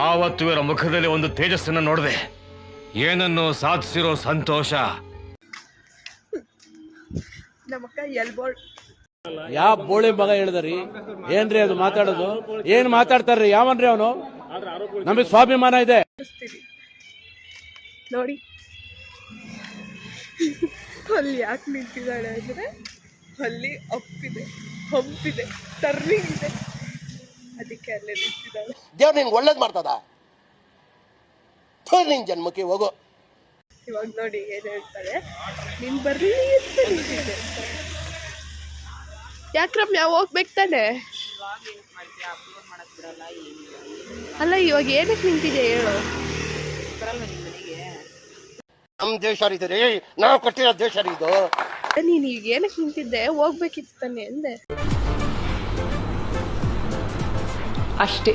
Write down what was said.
ಆವತ್ತು ಇವರ ಮುಖದಲ್ಲಿ ಒಂದು ತೇಜಸ್ಸನ್ನು ನೋಡಿದೆ. ಏನನ್ನು ಸಾಧಿಸಿರೋ ಸಂತೋಷ. ಯಾವ ಬೋಳಿ ಮಗ ಹೇಳಿದ್ರಿ? ಏನ್ರಿ ಅದು ಮಾತಾಡೋದು? ಏನ್ ಮಾತಾಡ್ತಾರ್ರಿ? ಯಾವನ್ರಿ ಅವನು? ನಮಗೆ ಸ್ವಾಭಿಮಾನ ಇದೆ ನೋಡಿ. ಅಲ್ಲಿ ಯಾಕೆ ನಿಂತಿದ್ದಾಳೆ ಅಂದ್ರೆ ಅಲ್ಲಿ ಅಪ್ಪಿದೆ, ಹಂಪಿದೆ, ಟರ್ನಿಂಗ್ ಇದೆ, ಅದಕ್ಕೆ ಅಲ್ಲೇ ನಿಂತಿದ್ದಾಳೆ. ದೇವ್ರು ನಿನ್ಗೆ ಒಳ್ಳೇದ್ ಮಾಡ್ತದ. ನಿನ್ ಜನ್ಮಕ್ಕೆ ಹೋಗೋ. ಇವಾಗ ನೋಡಿ ಏನ್ ಹೇಳ್ತಾರೆ, ನೀನ್ ಬರ್ಲಿ ಅಂತ ನಿಂತಿದ್ದೆ. ಯಾಕ್ರಮ್ಯ ಹೋಗ್ಬೇಕು ತಾನೆ? ಅಲ್ಲ ಇವಾಗ ಏನಕ್ಕೆ ನಿಂತಿದೆ ಹೇಳು? ನಮ್ ದೇಶ ರೀ, ನಾವು ಕಟ್ಟಿರೋ ದೇಶ ಇದು. ನೀನ್ ಈಗ ಏನಕ್ಕೆ ನಿಂತಿದ್ದೆ? ಹೋಗ್ಬೇಕಿತ್ತು ತಾನೆ ಅಂದೆ ಅಷ್ಟೇ.